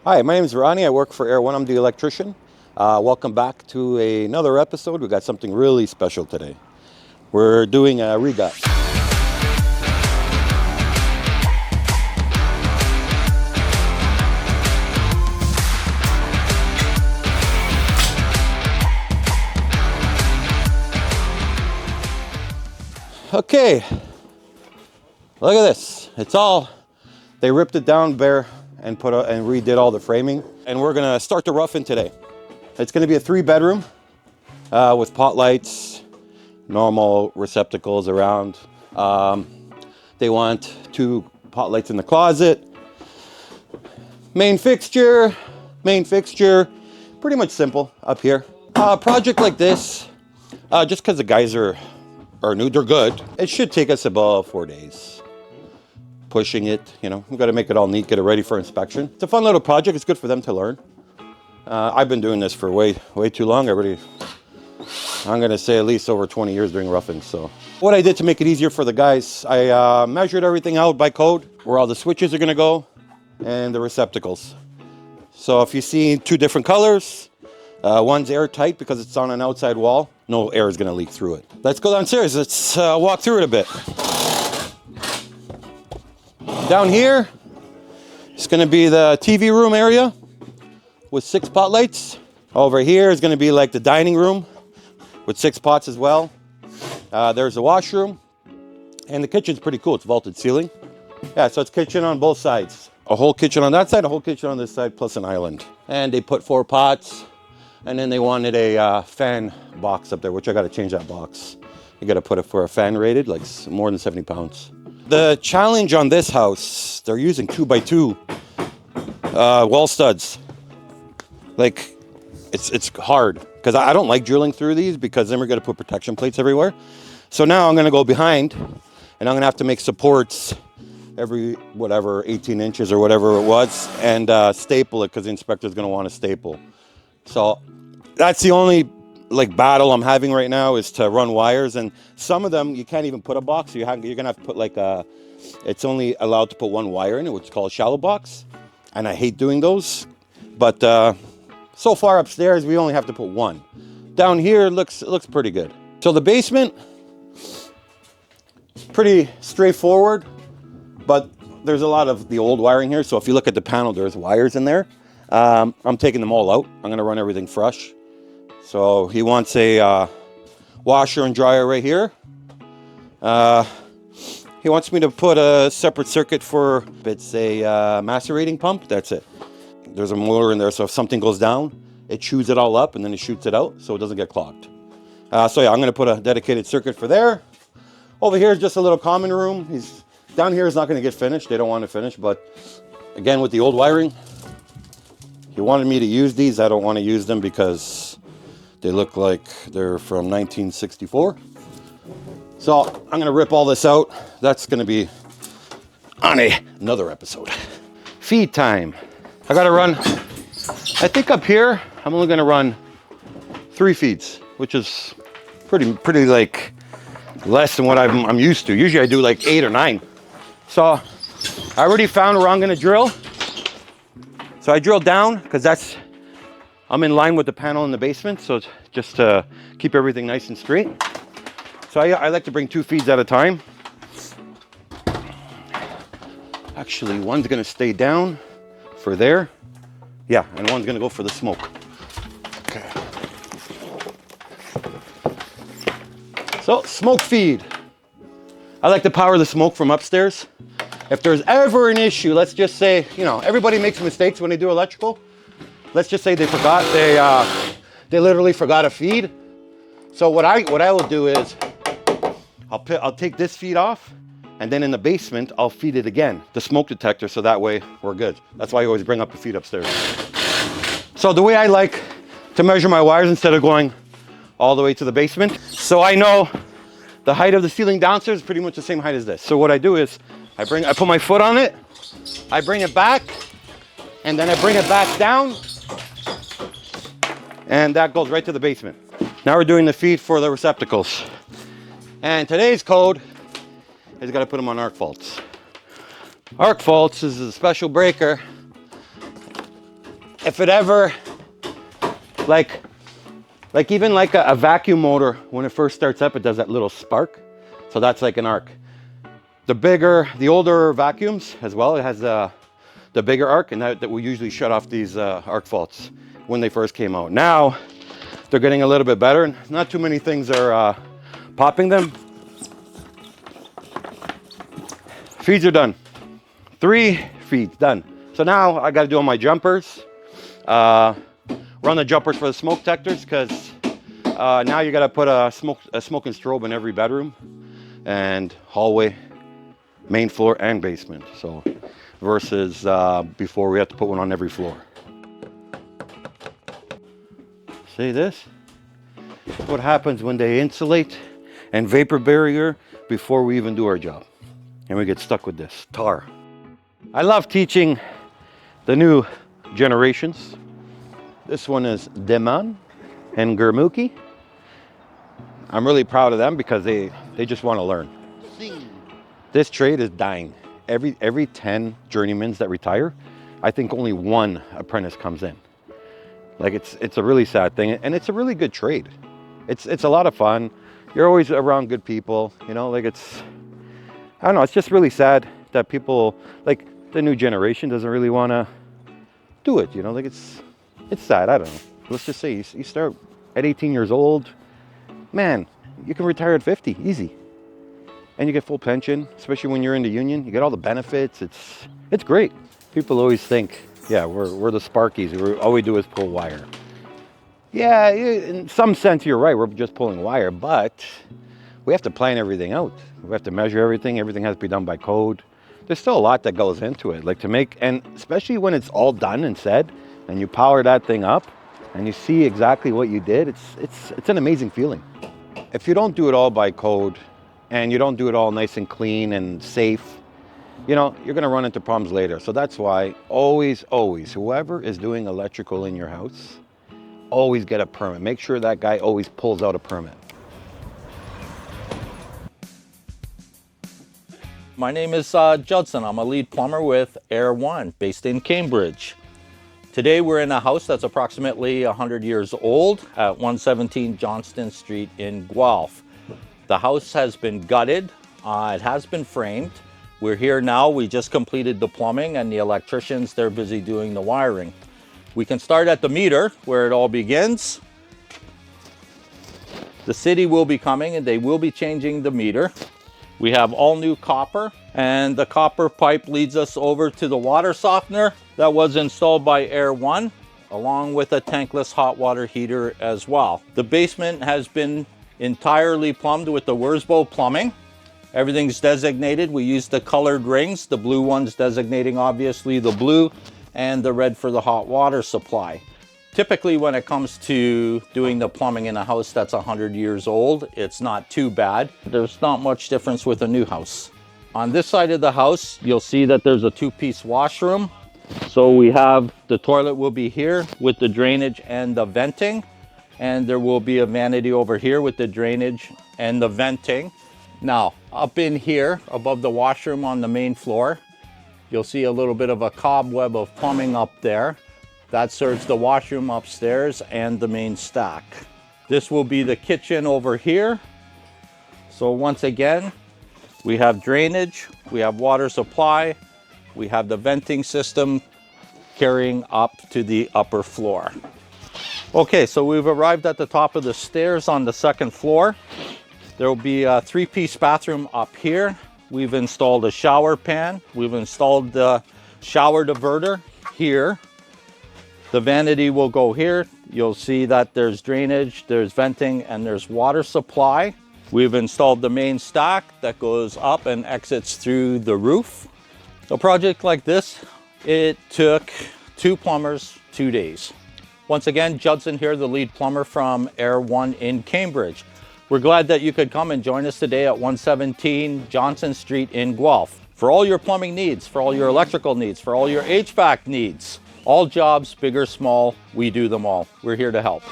Hi, my name is Ronnie. I work for Air One. I'm the electrician. Welcome back to another episode. We got something really special today. We're doing a regut. Okay, look at this. They ripped it down bare and redid all the framing. And we're gonna start the roughing today. It's gonna be a 3-bedroom with pot lights, normal receptacles around. They want 2 pot lights in the closet. Main fixture, pretty much simple up here. Project like this, just because the guys are new, they're good. It should take us about 4 days. Pushing it, we've got to make it all neat, get it ready for inspection. It's a fun little project. It's good for them to learn. I've been doing this for way too long. I'm gonna say at least over 20 years doing roughing. So what I did to make it easier for the guys, I measured everything out by code, where all the switches are gonna go and the receptacles. So if you see 2 different colors, one's airtight because it's on an outside wall. No air is gonna leak through it. Let's go downstairs. Let's walk through it a bit. Down here, it's gonna be the TV room area with 6 pot lights. Over here is gonna be like the dining room with 6 pots as well. There's a washroom, and the kitchen's pretty cool. It's vaulted ceiling. Yeah, so it's kitchen on both sides. A whole kitchen on that side, a whole kitchen on this side, plus an island. And they put 4 pots, and then they wanted a fan box up there, which I gotta change that box. You gotta put it for a fan rated, like more than 70 pounds. The challenge on this house, they're using 2x2 wall studs. Like, it's hard, because I don't like drilling through these, because then we're gonna put protection plates everywhere. So now I'm gonna go behind, and I'm gonna have to make supports every, 18 inches or whatever it was, and staple it, because the inspector's gonna want to staple. So that's the only battle I'm having right now, is to run wires, and some of them you can't even put a box. So you're gonna have to put it's only allowed to put 1 wire in it, which is called a shallow box, and I hate doing those. But so far upstairs we only have to put 1. Down here it looks pretty good. So the basement, pretty straightforward, but there's a lot of the old wiring here. So if you look at the panel, there's wires in there. I'm taking them all out. I'm gonna run everything fresh. So he wants a washer and dryer right here. He wants me to put a separate circuit for, it's a macerating pump. That's it. There's a motor in there, so if something goes down, it chews it all up and then it shoots it out so it doesn't get clogged. So yeah, I'm gonna put a dedicated circuit for there. Over here is just a little common room. Down here is not gonna get finished. They don't want to finish, but again, with the old wiring, he wanted me to use these. I don't want to use them because they look like they're from 1964. So I'm gonna rip all this out. That's gonna be on another episode. Feed time. I gotta run, I think up here, I'm only gonna run 3 feeds, which is pretty less than what I'm used to. Usually I do 8 or 9. So I already found where I'm gonna drill. So I drilled down, because I'm in line with the panel in the basement, so it's just to keep everything nice and straight. So I like to bring 2 feeds at a time. Actually, one's gonna stay down for there. Yeah, and one's gonna go for the smoke. Okay. So, smoke feed. I like to power the smoke from upstairs. If there's ever an issue, let's just say, everybody makes mistakes when they do electrical. Let's just say they literally forgot a feed. So what I will do is, I'll take this feed off, and then in the basement, I'll feed it again, the smoke detector, so that way we're good. That's why I always bring up the feed upstairs. So the way I like to measure my wires, instead of going all the way to the basement, so I know the height of the ceiling downstairs is pretty much the same height as this. So what I do is, I put my foot on it, I bring it back, and then I bring it back down, and that goes right to the basement. Now we're doing the feed for the receptacles. And today's code is got to put them on arc faults. Arc faults is a special breaker if it ever, like even like a vacuum motor, when it first starts up, it does that little spark. So that's like an arc. The older vacuums as well, it has the bigger arc, and that will usually shut off these arc faults when they first came out. Now they're getting a little bit better, and not too many things are popping them. Feeds are done. 3 feeds done. So now I got to do all my jumpers. Run the jumpers for the smoke detectors, because now you got to put a smoking strobe in every bedroom and hallway, main floor and basement. So versus before we had to put one on every floor. See this? What happens when they insulate and vapor barrier before we even do our job, and we get stuck with this tar. I love teaching the new generations. This one is Deman and Gurmukhi. I'm really proud of them because they just want to learn. This trade is dying. Every 10 journeymans that retire, I think only 1 apprentice comes in. Like it's a really sad thing, and it's a really good trade. It's a lot of fun. You're always around good people, you know, like I don't know, it's just really sad that people, like the new generation doesn't really want to do it, you know, like it's sad, I don't know. Let's just say you start at 18 years old, man, you can retire at 50, easy. And you get full pension, especially when you're in the union. You get all the benefits, it's great. People always think, yeah, we're the Sparkies, all we do is pull wire. Yeah, in some sense you're right, we're just pulling wire, but we have to plan everything out. We have to measure everything has to be done by code. There's still a lot that goes into it, like to make, and especially when it's all done and said, and you power that thing up, and you see exactly what you did, it's an amazing feeling. If you don't do it all by code, and you don't do it all nice and clean and safe, you know, you're gonna run into problems later. So that's why always, whoever is doing electrical in your house, always get a permit. Make sure that guy always pulls out a permit. My name is Judson. I'm a lead plumber with Air One, based in Cambridge. Today we're in a house that's approximately 100 years old at 117 Johnston Street in Guelph. The house has been gutted, it has been framed. We're here now, we just completed the plumbing, and the electricians, they're busy doing the wiring. We can start at the meter where it all begins. The city will be coming and they will be changing the meter. We have all new copper, and the copper pipe leads us over to the water softener that was installed by Air One, along with a tankless hot water heater as well. The basement has been entirely plumbed with the Wurzbo plumbing. Everything's designated. We use the colored rings, the blue ones designating obviously the blue, and the red for the hot water supply. Typically when it comes to doing the plumbing in a house that's 100 years old, it's not too bad. There's not much difference with a new house. On this side of the house, you'll see that there's a 2-piece washroom. So we have, the toilet will be here with the drainage and the venting. And there will be a vanity over here with the drainage and the venting. Now, up in here, above the washroom on the main floor, you'll see a little bit of a cobweb of plumbing up there. That serves the washroom upstairs and the main stack. This will be the kitchen over here. So once again, we have drainage, we have water supply, we have the venting system carrying up to the upper floor. Okay, so we've arrived at the top of the stairs on the second floor. There will be a 3-piece bathroom up here. We've installed a shower pan. We've installed the shower diverter here. The vanity will go here. You'll see that there's drainage, there's venting, and there's water supply. We've installed the main stack that goes up and exits through the roof. A project like this, it took 2 plumbers 2 days. Once again, Judson here, the lead plumber from Air One in Cambridge. We're glad that you could come and join us today at 117 Johnston Street in Guelph. For all your plumbing needs, for all your electrical needs, for all your HVAC needs, all jobs, big or small, we do them all. We're here to help.